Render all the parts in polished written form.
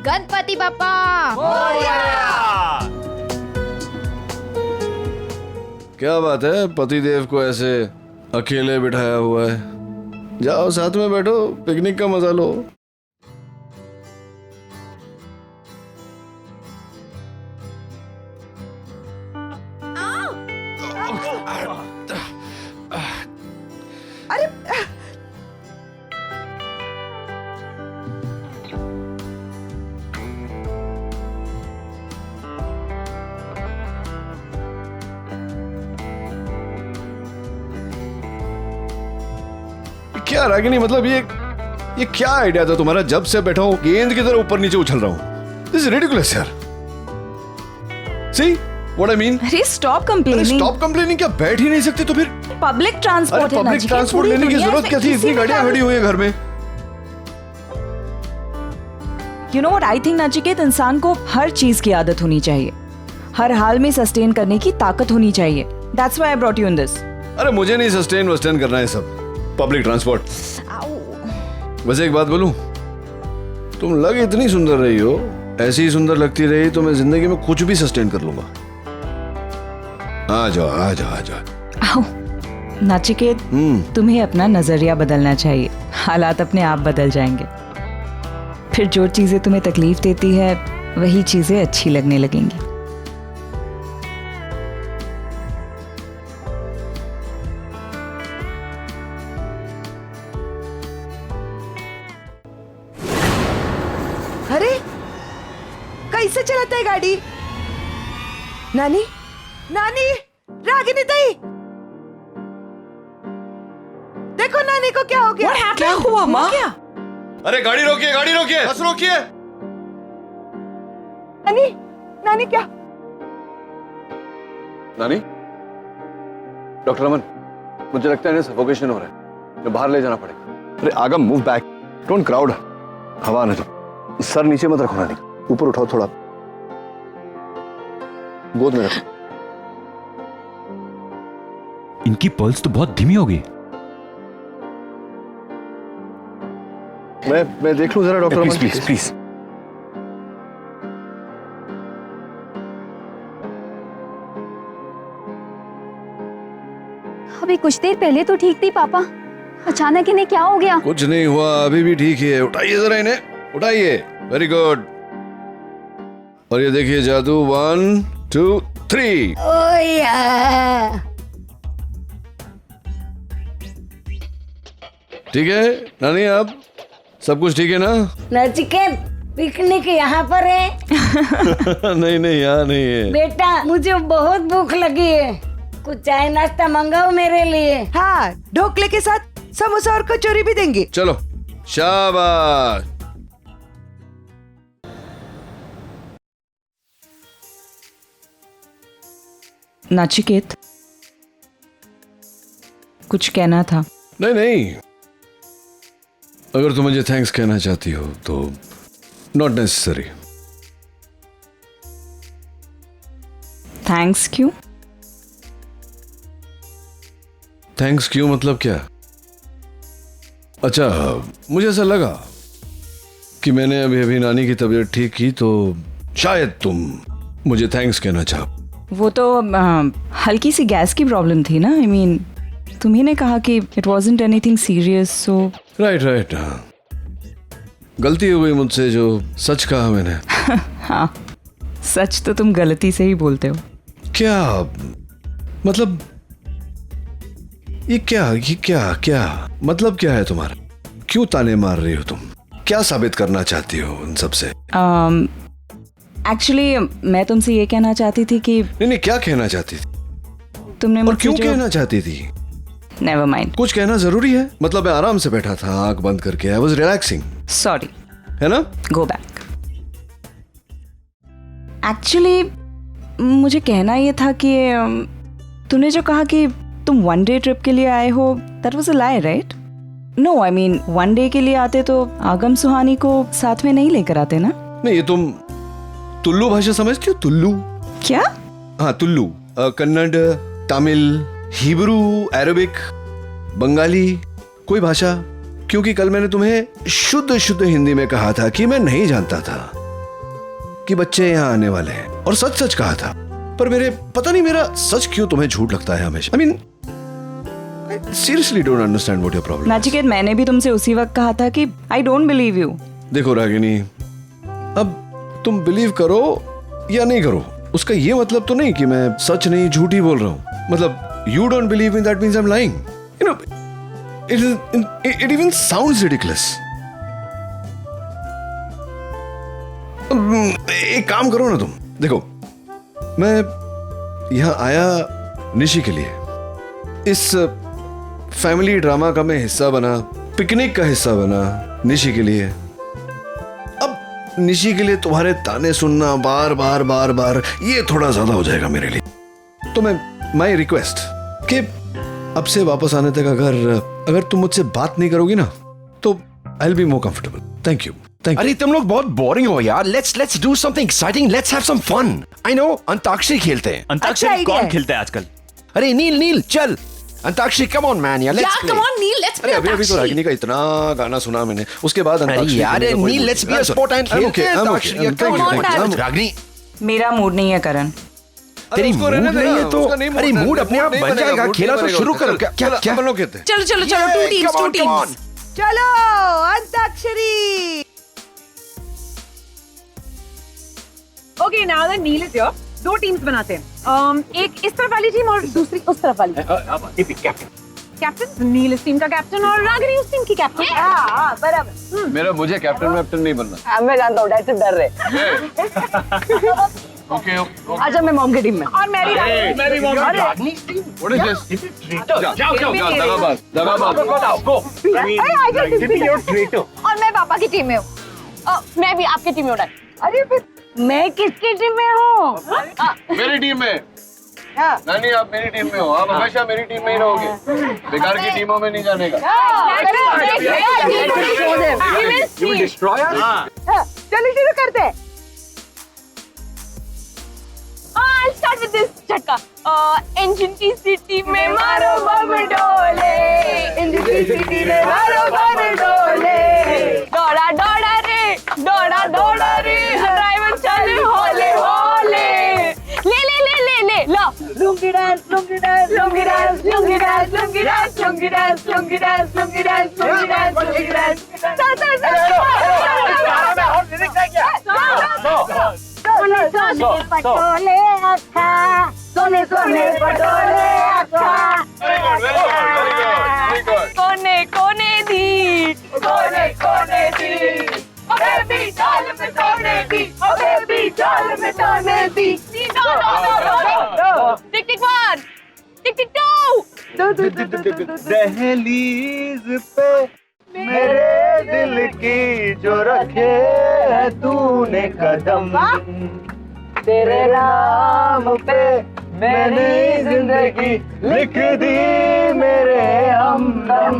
गणपति बाप्पा। क्या बात है, पतिदेव को ऐसे अकेले बिठाया हुआ है? जाओ साथ में बैठो, पिकनिक का मजा लो। अरे क्या रागिनी, मतलब ये क्या आइडिया था तुम्हारा? जब से बैठा हूं गेंद की तरह ऊपर नीचे उछल रहा हूं। दिस इज रिडिकुलस यार। See what I mean? अरे स्टॉप कंप्लेनिंग। स्टॉप कंप्लेनिंग क्या? बैठ ही नहीं सकते तो फिर? पब्लिक ट्रांसपोर्ट है ना पब्लिक जी, ट्रांसपोर्ट पूरी लेने की दुनिया जरूरत में क्या थी? किसी इतनी भी गाड़ियां travel- खड़ी हुई है घर में। You know what I think Nachiket, इंसान को हर चीज की आदत होनी चाहिए, हर हाल में सस्टेन करने की ताकत होनी चाहिए। That's why I brought you in this. अरे मुझे नहीं सस्टेन वस्टेन करना है सब पब्लिक ट्रांसपोर्ट। वैसे एक बात बोलूं, तुम लग इतनी सुंदर रही हो, ऐसी ही सुंदर लगती रही तो मैं जिंदगी में कुछ भी सस्टेन कर लूंगा। आ जाओ आ जाओ आ जाओ। आओ नचिकेत, तुम्हें अपना नजरिया बदलना चाहिए, हालात अपने आप बदल जाएंगे। फिर जो चीजें तुम्हें तकलीफ देती है वही चीजें अच्छी लगने लगेंगी। अरे कैसे चलाता है गाड़ी? नानी, नानी, रागिनी ताई, देखो नानी को क्या हो गया? क्या हुआ माँ? क्या? अरे गाड़ी रोकिए, बस रोकिए। नानी, नानी क्या? नानी, डॉक्टर अमन, मुझे लगता है इन्हें सफोकेशन हो रहा है, इन्हें बाहर ले जाना पड़ेगा। अरे आगम, मूव बैक, डोंट क्राउड। हवा आने दो। सर नीचे मत रखो नानी, ऊपर उठाओ थोड़ा, गोद में रखो। इनकी पल्स तो बहुत धीमी हो गई। मैं देख लूं जरा डॉक्टर अमन? Please please. अभी कुछ देर पहले तो ठीक थी पापा, अचानक इन्हें क्या हो गया? कुछ नहीं हुआ, अभी भी ठीक ही है। उठाइए जरा इन्हें, उठाइए। Very good. और ये देखिए जादू, 1 2 3। ठीक है नानी, आप सब कुछ ठीक है ना? नचिकेत, पिकनिक यहाँ पर है? नहीं नहीं, यहाँ नहीं है। बेटा मुझे बहुत भूख लगी है, कुछ चाय नाश्ता मंगाओ मेरे लिए। हाँ, ढोकले के साथ समोसा और कचौरी भी देंगे। चलो, शाबाश। नचिकेत, कुछ कहना था? नहीं नहीं, अगर तुम मुझे थैंक्स कहना चाहती हो तो नॉट नेसेसरी। थैंक्स क्यों? थैंक्स क्यों मतलब क्या? अच्छा, मुझे ऐसा लगा कि मैंने अभी अभी नानी की तबीयत ठीक की तो शायद तुम मुझे थैंक्स कहना चाहो। वो तो हल्की सी गैस की प्रॉब्लम थी ना। आई मीन तुम्ही ने कहा कि it wasn't anything serious, so right, हाँ, गलती हो गई मुझसे जो सच कहा मैंने। हाँ, सच तो तुम गलती से ही बोलते हो। क्या मतलब, ये क्या मतलब क्या है तुम्हारा? क्यों ताने मार रही हो तुम? क्या साबित करना चाहती हो उन सब से? एक्चुअली मैं तुमसे ये कहना चाहती थी कि नहीं, क्या कहना चाहती थी? तुमने और मुझसे क्यों जो कहना चाहती थी? नेवर माइंड, कुछ कहना जरूरी है? मतलब मैं आराम से बैठा था, आंख बंद करके, आई वाज रिलैक्सिंग, सॉरी, है ना? Go back. एक्चुअली मुझे कहना ये था कि तूने जो कहा कि तुम 1 डे ट्रिप के लिए आए हो, that was a lie, right? No, I mean 1 day के लिए आते तो आगम सुहानी को साथ में नहीं लेकर आते ना? नहीं, ये तुम तुल्लू भाषा समझती हो? तुल्लू? क्या? हाँ, तुल्लू। कन्नड़, तमिल, हिब्रू, अरबिक, बंगाली, कोई भाषा। क्योंकि कल मैंने तुम्हें शुद्ध हिंदी में कहा था कि मैं नहीं जानता था कि बच्चे यहाँ आने वाले हैं और सच सच कहा था, पर मेरे पता नहीं मेरा सच क्यों तुम्हें झूठ लगता है हमेशा। I mean seriously don't understand what your problem. Nachiket, मैंने भी तुमसे उसी वक्त कहा था कि आई डोंट बिलीव यू। देखो रागिनी, अब तुम बिलीव करो या नहीं करो, उसका ये मतलब तो नहीं कि मैं सच नहीं झूठ ही बोल रहा हूँ। मतलब you don't believe me, that means I am lying. You know, it even sounds ridiculous. एक काम करो ना तुम, देखो मैं यहाँ आया निशी के लिए, इस फैमिली ड्रामा का मैं हिस्सा बना, पिकनिक का हिस्सा बना निशी के लिए। अब निशी के लिए तुम्हारे ताने सुनना बार बार बार बार ये थोड़ा ज्यादा हो जाएगा मेरे लिए। तो मैं माई रिक्वेस्ट कि अब से वापस आने तक अगर तुम मुझसे बात नहीं करोगी ना तो I will be more comfortable. Thank you. अरे तुम लोग बहुत बोरिंग हो यार। Let's do something exciting, let's have some fun. I know, antakshari खेलते हैं। अंताक्षरी कौन खेलता है आजकल? अरे नील चल अंताक्षरी, कम ऑन मैन यार, let's play. Come on Neel, let's अरे अभी तो रागिनी का इतना गाना सुना मैंने, उसके बाद अंताक्षरी यार Neel, let's be a sport and खेलते हैं अंताक्षरी। रागिनी, मेरा मूड नहीं है करण। तेरी मूड नहीं है तो अरे मूड अपने आप बन जाएगा। खेला तो शुरू करो। क्या कहते हैं? चलो चलो चलो, टू टीम्स। चलो antakshari. Okay, now that Neel is here, दो टीम्स बनाते हैं। एक इस तरफ वाली टीम और दूसरी उस तरफ वाली। कैप्टन नील इस टीम का कैप्टन और रागिनी उस टीम की कैप्टन। हाँ बराबर। मुझे कैप्टन नहीं बनना। मैं जानता हूँ, डैड से डर रहे। ओके अच्छा, मैं मॉम की टीम में। और मैं भी रागिनी। और मैं पापा की टीम में हूँ। मैं भी आपकी टीम में हूँ। अरे फिर मैं किसकी टीम में हूँ? मेरी टीम में। नानी, आप मेरी टीम में हो, आप हमेशा मेरी टीम में ही रहोगे, बेकार की टीमों में नहीं जाने का। चलिए शुरू करते हैं। I'll start with this झटका। इंजन की सिटी में मारो बम डोले, इंजन की सिटी में मारो बम डोले, दौड़ा दौड़ा रे, दौड़ा दौड़ा रे, ड्राइवर चले होले होले, ले ले ले ले ले ला। Lungi dance, lungi dance, lungi dance, lungi dance, lungi dance, lungi dance, lungi dance, lungi dance, lungi dance, lungi dance. सोने पटोले अक्का, सोने सोने पटोले अक्का, कोने कोने दी, कोने कोने दी, ओ बेबी जाल में सोने दी, ओ बेबी जाल में सोने दी। टिक टिक वन, टिक टिक टू। दहलीज पे मेरे दिल की जो रखे है तूने कदम, तेरे नाम पे मैंने जिंदगी लिख दी मेरे हमदम।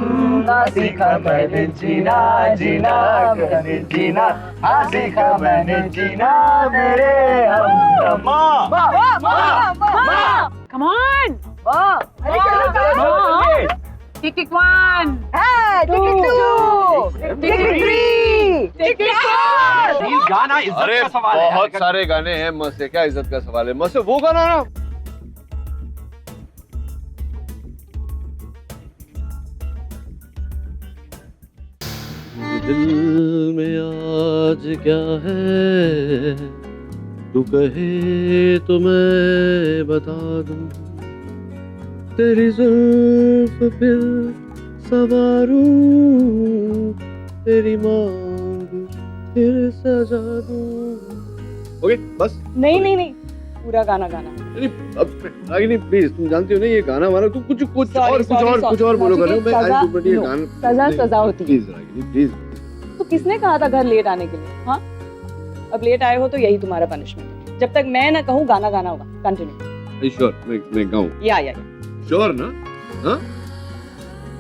ना सीखा मैंने जीना जीना मैंने जीना, ना सीखा मैंने जीना मेरे हमदम। Come on. अरे चलो चलो। Tick tick one, ticket two, ticket three, ticket four. ये गाना इज्जत का सवाल है। बहुत सारे गाने हैं, मस्त है। क्या इज्जत का सवाल है? मस्त है वो गाना ना। दिल में आज क्या है, तू कहे तो मैं बता दूं, तेरी जुल्फ फिर सवारूं, तेरी मांग फिर सजा दूं। ओके बस। नहीं, पूरा गाना गाना। रागिनी प्लीज, तुम जानती हो ना ये गाना वाला, तुम कुछ और बोलो कर रहे हो। मैं आज तुम ये गाना सजा होती है। Please Ragini please. तो किसने कहा था घर लेट आने के लिए? हाँ, अब लेट आए हो तो यही तुम्हारा पनिशमेंट है। जब तक मैं ना कहूँ गाना गाना होगा। कंटिन्यू। श्योर मैं गाऊं? या श्योर ना? हाँ?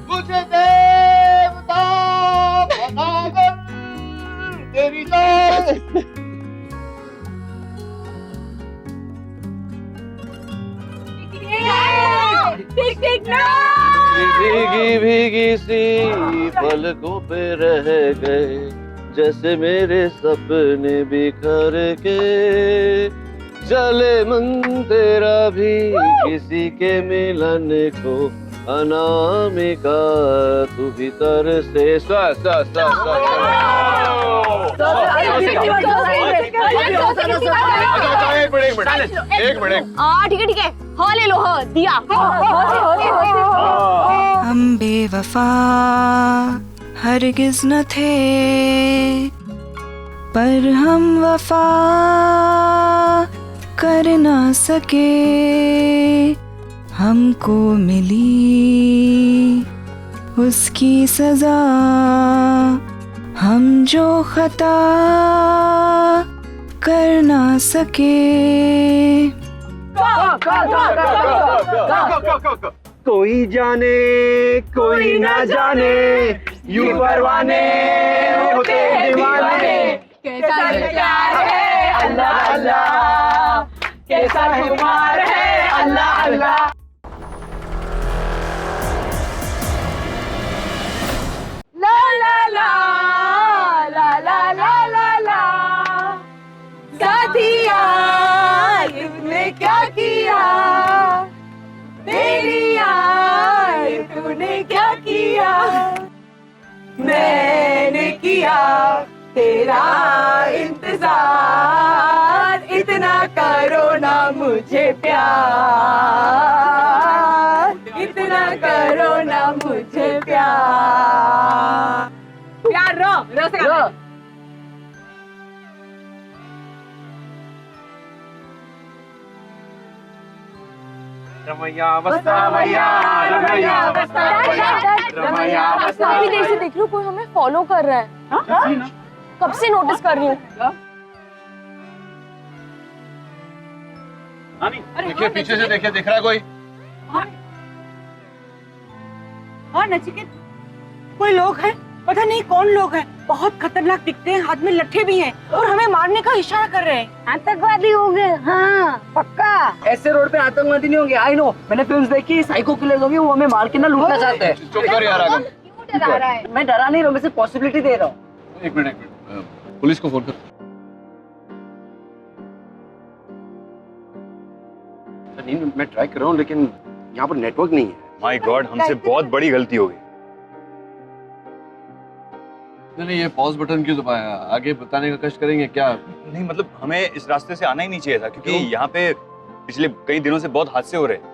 मुझे देवता बनाकर तेरी जान। टिक टिक भीगी भीगी सी पलकों पे रह गए जैसे मेरे सपने बिखर के, चले मन तेरा भी किसी के मिलन को, अनामिका तू भीतर से सा सा सा सा। एक मिनट ठीक है हाँ ले लो हाँ दिया हम बेवफा हरगिज न थे, पर हम वफा कर ना सके, हमको मिली उसकी सजा, हम जो खता कर ना सके। कोई जाने कोई ना जाने, यूं परवाने होते दीवाने, कैसा प्यार है अल्लाह अल्लाह, कैसा खुमार है अल्लाह अल्लाह। ला ला ला ला ला ला ला ला, साथिया तुमने क्या किया, मेरी यार तूने क्या किया, मैंने किया तेरा इंतजार, इतना करो ना मुझे प्यार, इतना करो ना मुझे प्यार। प्यार रो से रो। रमैया बस्ता रमैया रमैया बस्ता रमैया बस्ता। काफी देर से देख रही हूँ कोई हमें फॉलो कर रहा है। कब से नोटिस कर रही हूँ। देखिए पीछे से देखिए, दिख रहा है कोई? हाँ नचिकेत, कोई लोग हैं, पता नहीं कौन लोग हैं, बहुत खतरनाक दिखते हैं, हाथ में लट्ठे भी हैं और हमें मारने का इशारा कर रहे हैं। आतंकवादी होंगे, हाँ पक्का। ऐसे रोड पे आतंकवादी नहीं होंगे, आई नो, मैंने फिल्म्स देखी, साइको किलर्स होंगे, वो हमें मार के ना लूटना चाहते हैं। चुप कर यार आगम। क्यों डरा रहा है? मैं डरा नहीं रहा हूँ, मैं सिर्फ पॉसिबिलिटी दे रहा हूँ। एक मिनट पुलिस को फोन कर। नहीं मैं ट्राई कर रहा हूँ लेकिन यहाँ पर नेटवर्क नहीं है। माय गॉड, हमसे बहुत बड़ी गलती हो गई। नहीं ये पॉज बटन क्यों दबाया? आगे बताने का कष्ट करेंगे क्या? नहीं मतलब हमें इस रास्ते से आना ही नहीं चाहिए था, क्योंकि यहाँ पे पिछले कई दिनों से बहुत हादसे हो रहे हैं।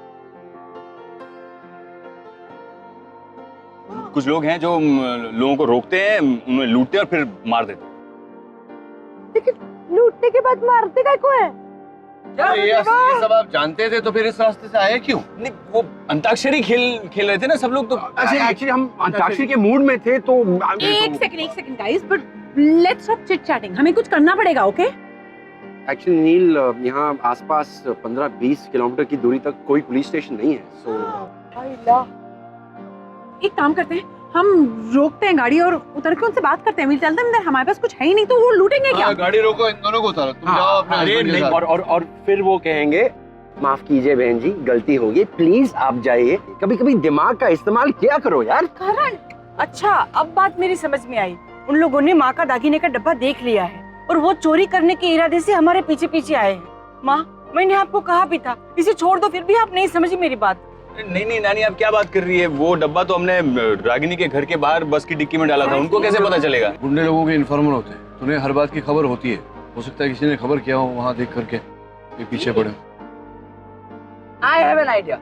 कुछ लोग हैं जो लोगों को रोकते हैं, उन्हें लूटते हैं और फिर मार देते हैं। लेकिन लूटने के बाद मारते का को है? ये सब आप जानते थे तो फिर इस रास्ते से आए क्यों? नहीं वो अंताक्षरी खेल रहे थे ना सब लोग, तो एक्चुअली हम अंताक्षरी के मूड में थे तो एक second guys, but let's stop chit chatting, हमें कुछ करना पड़ेगा, ओके? एक्चुअली नील यहाँ आसपास 15-20 किलोमीटर की दूरी तक कोई पुलिस स्टेशन नहीं है, सो एक काम करते हैं, हम रोकते हैं गाड़ी और उतर के उनसे बात करते हैं। चलते हैं अंदर, हमारे पास कुछ है ही नहीं तो वो लूटेंगे क्या? गाड़ी रोको, इन दोनों को उतारो। तुम जाओ अपने हस्बैंड के साथ। और फिर वो कहेंगे माफ कीजिए बहन जी, गलती हो गई, प्लीज आप जाइए। कभी कभी दिमाग का इस्तेमाल किया करो यार। करण, अच्छा अब बात मेरी समझ में आई। उन लोगों ने माँ का दागिने का डब्बा देख लिया है और वो चोरी करने के इरादे से हमारे पीछे पीछे आए हैं। माँ, मैंने आपको कहा भी था इसे छोड़ दो, फिर भी आप नहीं समझी मेरी बात। नहीं नानी, आप क्या बात कर रही है? वो डब्बा तो हमने रागिनी के घर के बाहर बस की डिक्की में डाला था, उनको कैसे पता चलेगा? गुंडे लोगों के इन्फॉर्मर होते हैं, उन्हें हर बात की खबर होती है। हो सकता है किसी ने खबर किया हो वहाँ देख करके ये पीछे पड़े। I have an idea.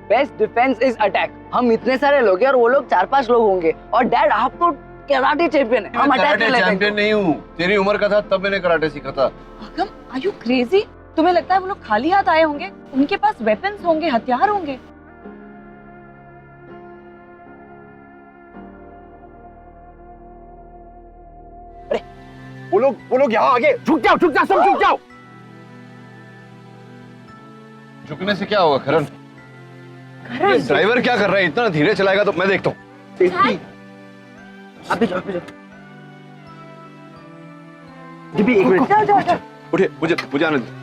Best defence is attack. हम इतने सारे लोग हैं और वो लोग 4-5 लोग होंगे, और डैड आप तो कराटे चैंपियन है, हम अटैक कर लेते हैं। चैंपियन नहीं हूँ, तेरी उम्र का था तब मैंने कराटे सीखा था। आगम, आर यू क्रेजी? तुम्हें लगता है वो लोग खाली हाथ आए होंगे? उनके पास वेपन्स होंगे, हथियार होंगे। अरे वो लोग यहाँ आगे, झुक जाओ सब झुक जाओ। झुकने से क्या होगा करण? ये ड्राइवर क्या कर रहा है? इतना धीरे चलाएगा तो मैं देखता हूँ। अभी जाओ दीदी एक मिनट, जाओ। उठे, मुझे आने दो।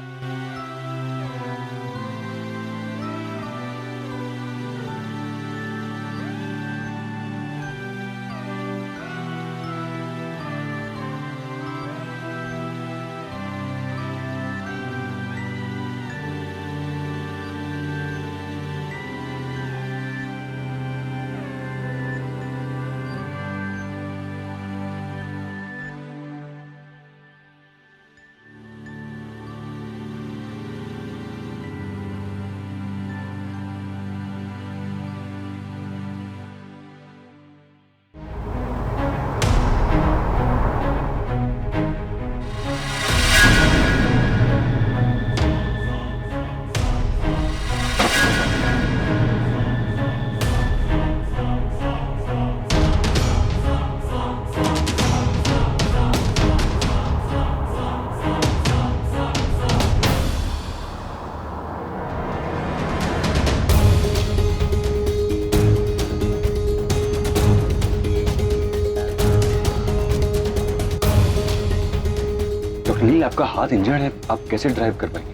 डॉक्टर नील, आपका हाथ इंजर्ड है, आप कैसे ड्राइव कर पाएंगे?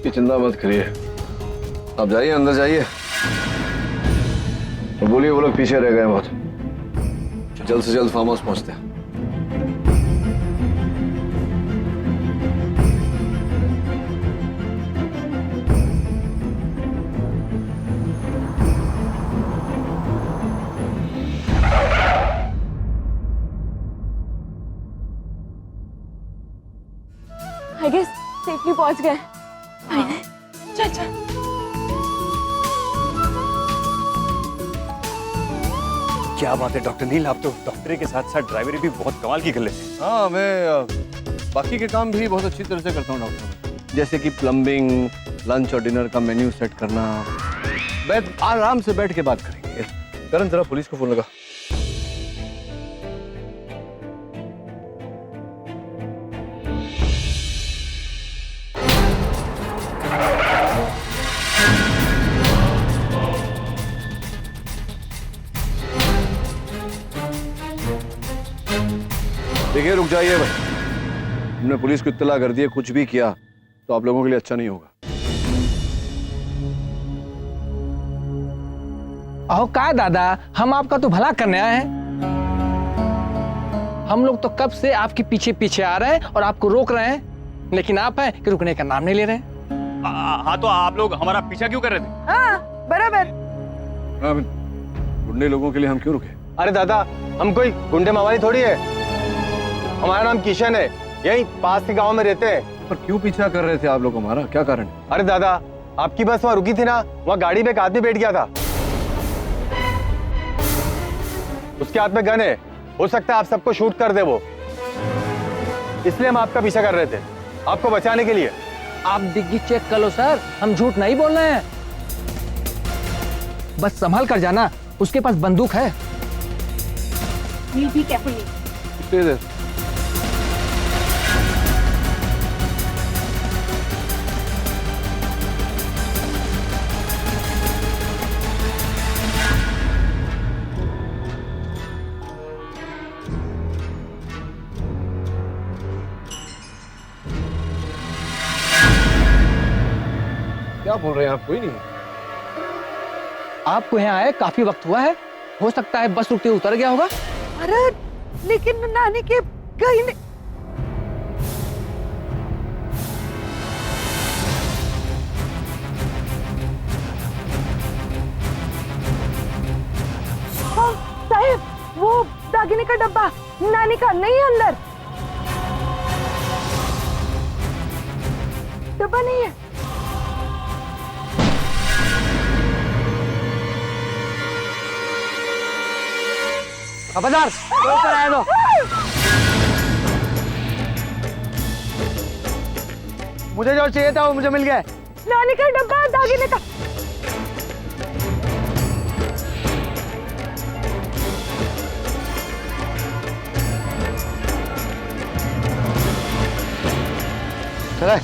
ये चिंता मत करिए, आप जाइए अंदर जाइए और बोलिए वो लोग पीछे रह गए बहुत, जल्द से जल्द फार्म हाउस पहुंचते हैं। आई गेस सेफली पहुंच गए। चल चल। क्या बात है डॉक्टर नील, आप तो डॉक्टरी के साथ साथ ड्राइवरी भी बहुत कमाल की कर लेते हैं। हाँ, मैं बाकी के काम भी बहुत अच्छी तरह से करता हूँ डॉक्टर, जैसे कि प्लम्बिंग, लंच और डिनर का मेन्यू सेट करना। आराम से बैठ के बात करेंगे। करण जरा पुलिस को फोन लगा। देखिए रुक जाइए भाई, हमने पुलिस को इत्तला कर दी है, कुछ भी किया तो आप लोगों के लिए अच्छा नहीं होगा। अहो काय दादा, हम आपका तो भला करने आए हैं। हम लोग तो कब से आपके पीछे पीछे आ रहे हैं और आपको रोक रहे हैं, लेकिन आप हैं कि रुकने का नाम नहीं ले रहे हैं। हाँ तो आप लोग हमारा पीछा क्यों कर रहे थे? हाँ बराबर। गुंडे लोगों के लिए हम क्यों रुके? अरे दादा, हम कोई गुंडे मावाली थोड़ी है, हमारा नाम किशन है, यही पास के गांव में रहते हैं। पर क्यों पीछा कर रहे थे आप लोग हमारा, क्या कारण? अरे दादा, आपकी बस वहाँ रुकी थी ना, वहाँ गाड़ी में एक आदमी बैठ गया था, उसके हाथ में गन है, हो सकता है आप सबको शूट कर दे वो, इसलिए हम आपका पीछा कर रहे थे, आपको बचाने के लिए। आप डिग्गी चेक कर लो सर, हम झूठ नहीं बोल रहे हैं। बस संभाल कर जाना, उसके पास बंदूक है। We'll be careful. Stay there. क्या बोल रहे हैं आप? कोई नहीं। आपको यहाँ आए काफी वक्त हुआ है, हो सकता है बस रुकते उतर गया होगा। अरे लेकिन नानी के कहीं नहीं। हाँ, साहिब, वो दागिने का डब्बा नानी का नहीं है, अंदर डब्बा नहीं है। खबरदार, ऊपर आए दो। मुझे जो चाहिए था वो मुझे मिल गया। नानी का डब्बा दागिने का। चले,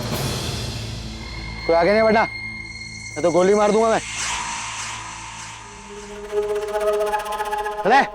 कोई आगे नहीं बढ़ना, मैं तो गोली मार दूंगा मैं। चले।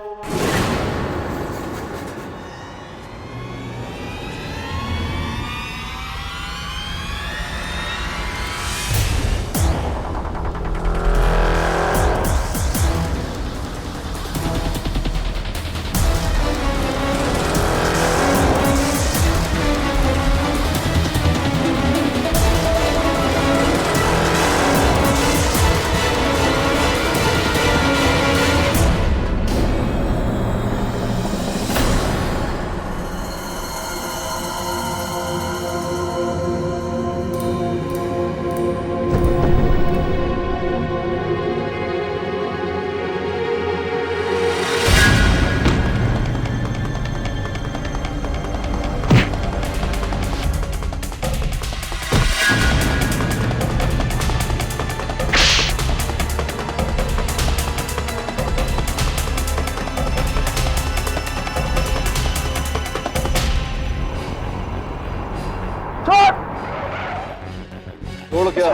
छोड़ क्या,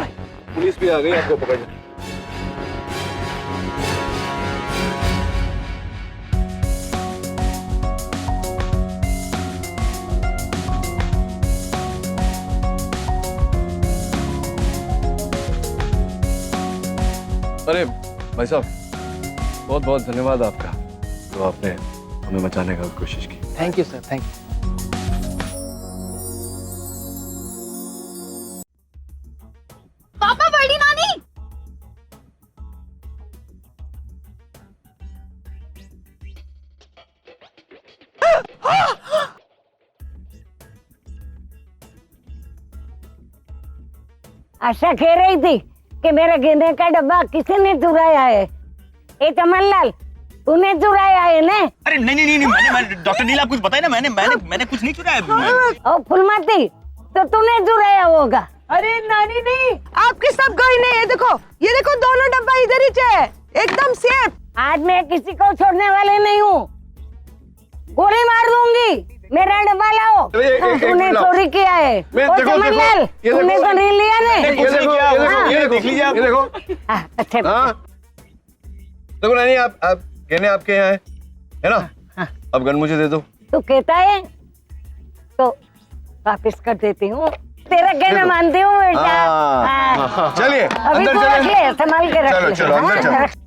पुलिस भी आ गई आपको पकड़ने। अरे भाई साहब, बहुत बहुत धन्यवाद आपका, तो आपने हमें बचाने का कोशिश की। Thank you sir, thank you. पापा, बड़ी नानी। आशा कह रही थी कि मेरे गेंदे का डब्बा किसने चुराया है। ए चमनलाल, तूने चुराया है ना? अरे नहीं, मैंने डॉक्टर नील, आप कुछ बताए ना, मैंने कुछ नहीं चुराया। ओ फुलमती, तो तूने चुराया होगा। अरे नानी नहीं, आपके सब गहने ये देखो दोनों डब्बा इधर ही है, एकदम सेफ। आज मैं किसी को छोड़ने वाले नहीं हूँ, गोली मार दूंगी। मेरा डब्बा लाओ। तूने चोरी किया है। ओ चमनलाल, तूने तो नहीं लिया ने? ये देखो। अच्छा देखो नानी, आप गहने आपके यहाँ है ना? अब गन मुझे दे दो। तू कहता है तो वापिस कर देती हूँ। तेरा कहना मानती हूँ बेटा। चलिए अभी अंदर तू रख चलें। ले, संभाल के रख ले। चलो अंदर चलो।